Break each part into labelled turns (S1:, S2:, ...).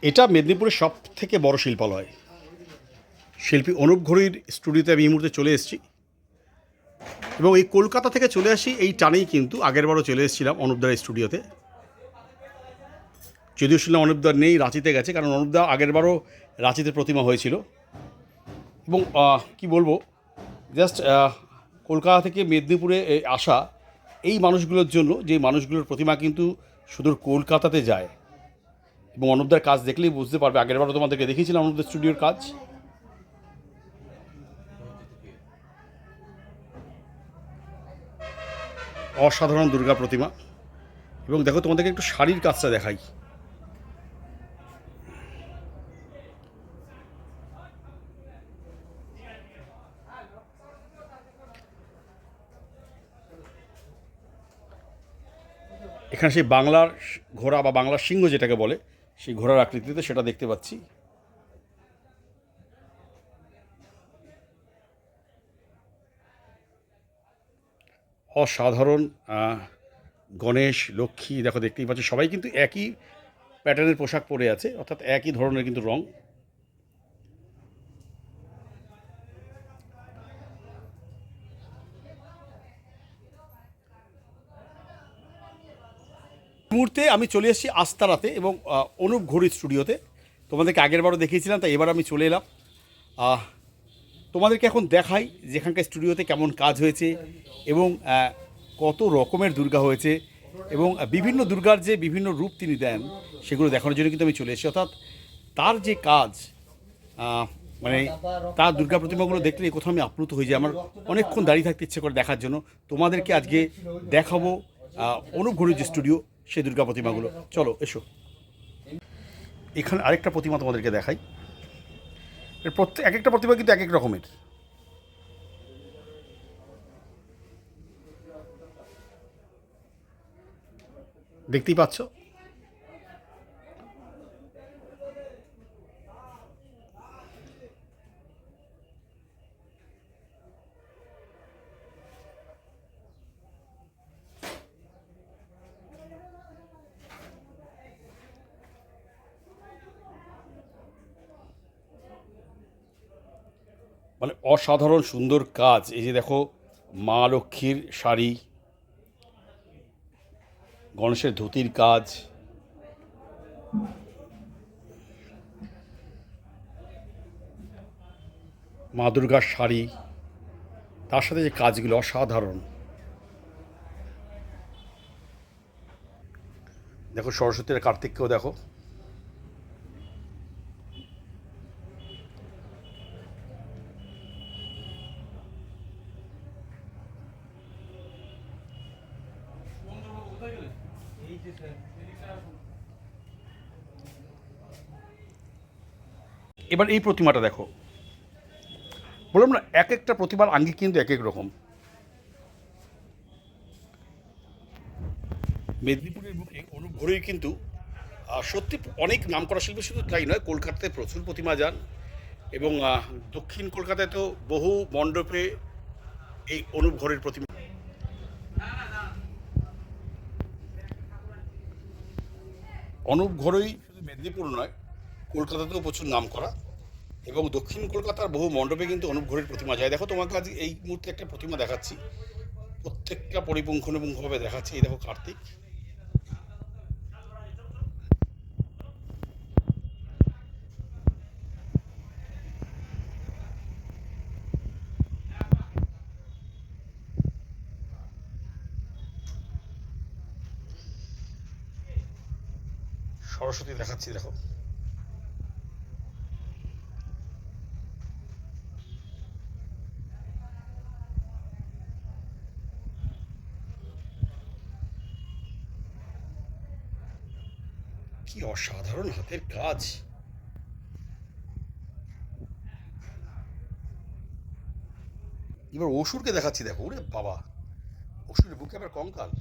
S1: এটা মেদিনীপুরের সব থেকে বড় শিল্পালয়। শিল্পী অনুপ ঘোড়ইর স্টুডিওতে আমি এই মুহূর্তে চলে এসেছি এবং এই কলকাতা থেকে চলে আসি এই টানেই, কিন্তু আগেরবারও চলে এসেছিলাম অনুপদার স্টুডিওতে। যদিও শুনলাম অনুপদার নেই, রাঁচিতে গেছে, কারণ অনুপদা আগেরবারও রাঁচিতে প্রতিমা হয়েছিল। এবং কি বলবো, জাস্ট কলকাতা থেকে মেদিনীপুরে আসা এই মানুষগুলোর জন্য, যে মানুষগুলোর প্রতিমা কিন্তু সুদূর কলকাতাতে যায়। এবং অনুপদার কাজ দেখলেই বুঝতে পারবে, আগেরবারও তোমাদেরকে দেখিয়েছিলাম অনুপদার স্টুডিওর কাজ। অসাধারণ দুর্গা প্রতিমা। এবং দেখো, তোমাদেরকে একটু শাড়ির কাজটা দেখাই। এখানে সেই বাংলার ঘোড়া বা বাংলার সিংহ যেটাকে বলে, সেই ঘোড়ার আকৃতিতে সেটা দেখতে পাচ্ছি। অসাধারণ। গণেশ, লক্ষ্মী দেখো, দেখতেই পাচ্ছি সবাই কিন্তু একই প্যাটার্নের পোশাক পরে আছে, অর্থাৎ একই ধরনের কিন্তু রং। মুহূর্তে আমি চলে এসেছি আস্তারাতে এবং অনুপ ঘোড়ইর স্টুডিওতে। তোমাদেরকে আগেরবারও দেখিয়েছিলাম, তাই এবার আমি চলে এলাম। তোমাদেরকে এখন দেখাই যেখানকার স্টুডিওতে কেমন কাজ হয়েছে এবং কত রকমের দুর্গা হয়েছে এবং বিভিন্ন দুর্গার যে বিভিন্ন রূপ তিনি দেন সেগুলো দেখানোর জন্য কিন্তু আমি চলে এসেছি। অর্থাৎ তার যে কাজ, মানে তার দুর্গা প্রতিমাগুলো দেখলে কোথাও আমি আপ্লুত হয়ে যাই। আমার অনেকক্ষণ দাঁড়িয়ে থাকতে ইচ্ছে করে দেখার জন্য। তোমাদেরকে আজকে দেখাবো অনুপ ঘোড়ইর যে স্টুডিও, সেই দুর্গা প্রতিমাগুলো। চলো এসো। এখানে আরেকটা প্রতিমা তোমাদেরকে দেখাই। এর এক একটা প্রতিমা কিন্তু এক এক রকমের। দেখতেই পাচ্ছ। মানে অসাধারণ সুন্দর কাজ। এই যে দেখো, মা লক্ষ্মীর শাড়ি, গণেশের ধুতির কাজ, মা দুর্গার শাড়ি, তার সাথে যে কাজগুলো অসাধারণ। দেখো সরস্বতী আর কার্তিককেও দেখো। এবার এই প্রতিমাটা দেখো। বললাম না, এক একটা প্রতিমার আঙ্গিক কিন্তু এক এক রকম। মেদিনীপুরের অনুপ ঘোড়ই কিন্তু সত্যি অনেক নাম করা শিল্পী, শুধু তাই নয়, কলকাতাতে প্রচুর প্রতিমা যান এবং দক্ষিণ কলকাতায় তো বহু মণ্ডপে এই অনুপ ঘোড়ইর প্রতিমা। অনুপ ঘোড়ই শুধু মেদিনীপুর নয়, কলকাতাতেও প্রচুর নাম করা এবং দক্ষিণ কলকাতার বহু মণ্ডপে কিন্তু অনুপ ঘোড়ইর প্রতিমা যায়। দেখো, তোমাকে আজ এই মুহূর্তে একটা প্রতিমা দেখাচ্ছি, প্রত্যেকটা পরিপুঙ্খানুপুঙ্খভাবে দেখাচ্ছি। এই দেখো কার্তিক। সরস্বতী দেখাচ্ছি, দেখো। কি অসাধারণ হাতের কাজ। এবার অসুরকে দেখাচ্ছি, দেখো। ওরে বাবা, অসুরের বুকে আবার কঙ্কাল।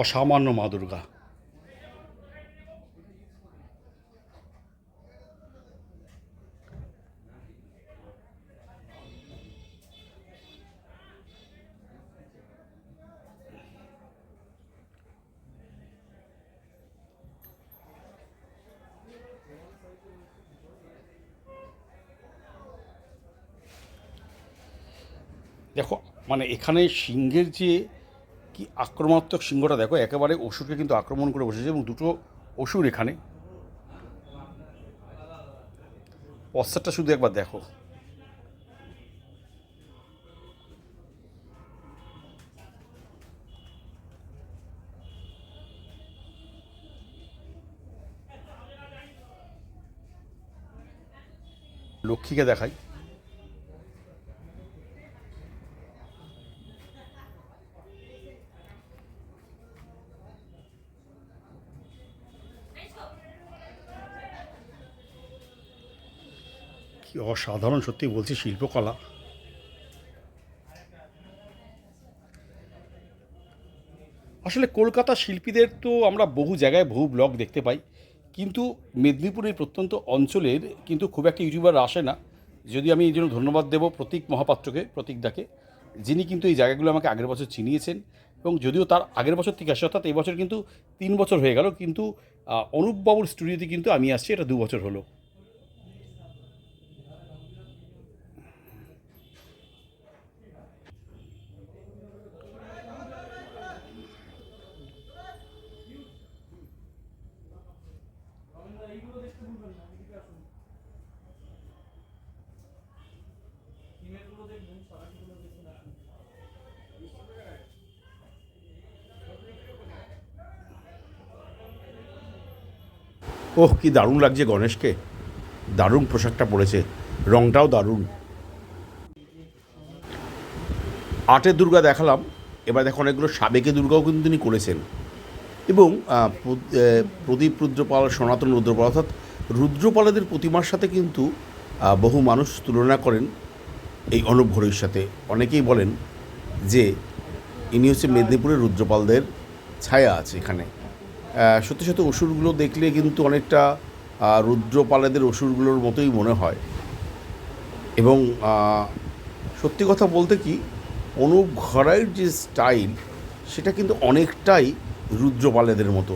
S1: অসামান্য মা দুর্গা। দেখো মানে এখানে সিংহের যে কি আক্রমণাত্মক সিংহটা দেখো, একেবারে অসুরকে কিন্তু আক্রমণ করে বসেছে, এবং দুটো অসুর এখানে। পশ্চাৎটা শুধু একবার দেখো। লক্ষ্মীকে দেখাই। কি অসাধারণ, সত্যি বলছি, শিল্পকলা। আসলে কলকাতার শিল্পীদের তো আমরা বহু জায়গায় বহু ব্লগ দেখতে পাই, কিন্তু মেদিনীপুরের প্রত্যন্ত অঞ্চলের কিন্তু খুব একটা ইউটিউবার আসে না। যদি আমি এই জন্য ধন্যবাদ দেব প্রতীক মহাপাত্রকে, প্রতীকদাকে, যিনি কিন্তু এই জায়গাগুলো আমাকে আগের বছর চিনিয়েছেন, এবং যদিও তার আগের বছর থেকে আসে, অর্থাৎ এই বছর কিন্তু 3 বছর হয়ে গেল, কিন্তু অনুপবাবুর স্টুডিওতে কিন্তু আমি আসছি, এটা 2 বছর হলো। ওহ, কি দারুণ লাগছে গণেশকে, দারুণ পোশাকটা পরেছে, রঙটাও দারুণ। আটের দুর্গা দেখালাম, এবার দেখো অনেকগুলো সাবেকি দুর্গাও কিন্তু তিনি করেছেন, এবং প্রদীপ রুদ্রপাল, সনাতন রুদ্রপাল, অর্থাৎ রুদ্রপালেদের প্রতিমার সাথে কিন্তু বহু মানুষ তুলনা করেন এই অনুপ ঘোড়ের সাথে। অনেকেই বলেন যে ইনি হচ্ছে মেদিনীপুরের রুদ্রপালদের ছায়া আছে এখানে। সত্যি সত্যি অসুরগুলো দেখলে কিন্তু অনেকটা রুদ্রপালেদের অসুরগুলোর মতোই মনে হয়, এবং সত্যি কথা বলতে কি, অনুপ ঘরাইয়ের যে স্টাইল সেটা কিন্তু অনেকটাই রুদ্রপালেদের মতো।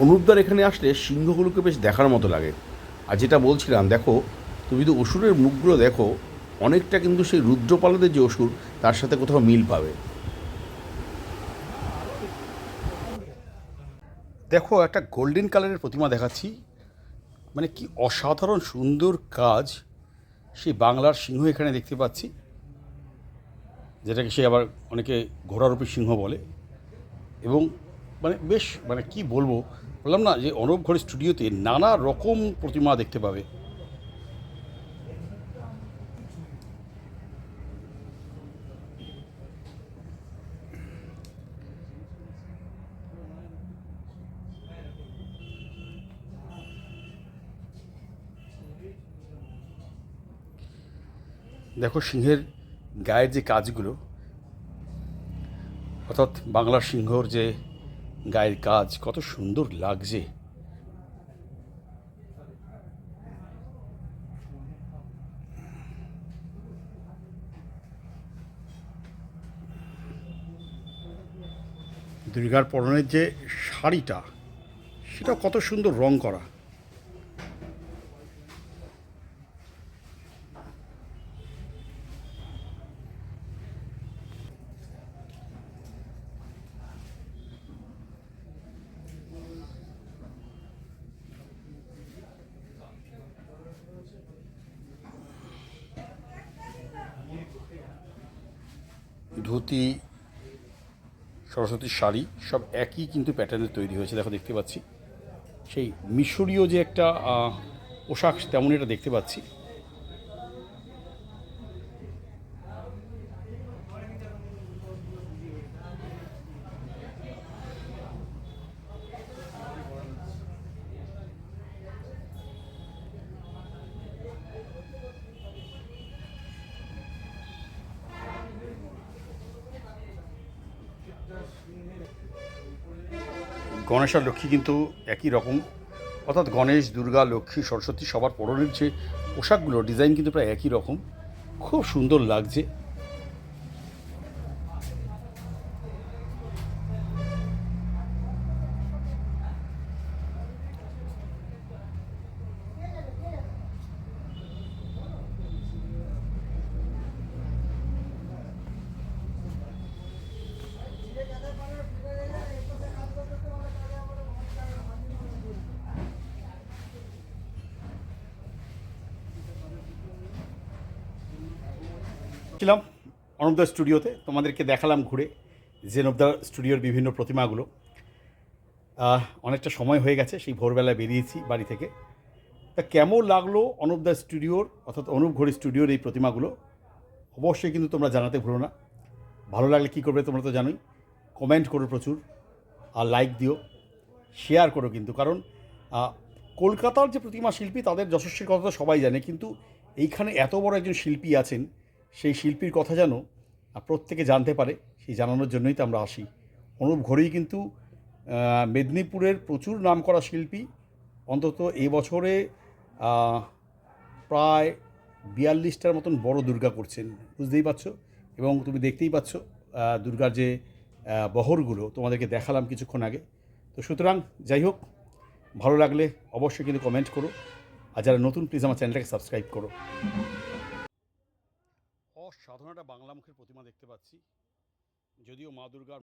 S1: অনুপদার এখানে আসলে সিংহগুলোকে বেশ দেখার মতো লাগে। আর যেটা বলছিলাম, দেখো তুমি যদি অসুরের মুখগুলো দেখো, অনেকটা কিন্তু সেই রুদ্রপালেদের যে অসুর তার সাথে কোথাও মিল পাবে। দেখো একটা গোল্ডেন কালারের প্রতিমা দেখাচ্ছি, মানে কি অসাধারণ সুন্দর কাজ। সেই বাংলার সিংহ এখানে দেখতে পাচ্ছি, যেটাকে সে আবার অনেকে ঘোড়ারূপী সিংহ বলে, এবং মানে বেশ মানে কি বলবো, বললাম না যে অনুপ ঘোড়ের স্টুডিওতে নানা রকম প্রতিমা দেখতে পাবে। দেখো সিংহের গায়ের যে কাজগুলো, অর্থাৎ বাংলার সিংহর যে গায়ের কাজ কত সুন্দর লাগছে। দুর্গার পরনের যে শাড়িটা, সেটা কত সুন্দর রং করা। ধুতি, সরস্বতীর শাড়ি সব একই কিন্তু প্যাটার্নের তৈরি হয়েছে। দেখো দেখতে পাচ্ছি সেই মিশরীয় যে একটা পোশাক, তেমনই এটা দেখতে পাচ্ছি। গণেশ আর লক্ষ্মী কিন্তু একই রকম, অর্থাৎ গণেশ, দুর্গা, লক্ষ্মী, সরস্বতী সবার পরনের যে পোশাকগুলো ডিজাইন কিন্তু প্রায় একই রকম, খুব সুন্দর লাগছে। ছিলাম অনবদা স্টুডিওতে, তোমাদেরকে দেখালাম ঘুরে জেনবদা স্টুডিওর বিভিন্ন প্রতিমাগুলো। অনেকটা সময় হয়ে গেছে, সেই ভোরবেলায় বেরিয়েছি বাড়ি থেকে। তা কেমন লাগলো অনুপদা স্টুডিওর, অর্থাৎ অনুপ ঘড়ি স্টুডিওর এই প্রতিমাগুলো, অবশ্যই কিন্তু তোমরা জানাতে ভুলো না। ভালো লাগলে কী করবে তোমরা তো জানোই, কমেন্ট করো প্রচুর, আর লাইক দিও, শেয়ার করো কিন্তু। কারণ কলকাতার যে প্রতিমা শিল্পী তাদের যশস্বীর কথা তো সবাই জানে, কিন্তু এইখানে এত বড় একজন শিল্পী আছেন, সেই শিল্পীর কথা যেন প্রত্যেকে জানতে পারে, সেই জানানোর জন্যই তো আমরা আসি। অনুপ ঘড়ি কিন্তু মেদিনীপুরের প্রচুর নামকরা শিল্পী। অন্তত এই বছরে প্রায় 42টার মতন বড় দুর্গা করছেন, বুঝতেই পারছো। এবং তুমি দেখতেই পাচ্ছ দুর্গার যে বহরগুলো তোমাদেরকে দেখালাম কিছুক্ষণ আগে। তো সুতরাং যাই হোক, ভালো লাগলে অবশ্যই কিন্তু কমেন্ট করো, আর যারা নতুন প্লিজ আমার চ্যানেলটাকে সাবস্ক্রাইব করো। অসাধারণ একটা বাংলা মুখের প্রতিমা দেখতে পাচ্ছি, যদিও মা দুর্গার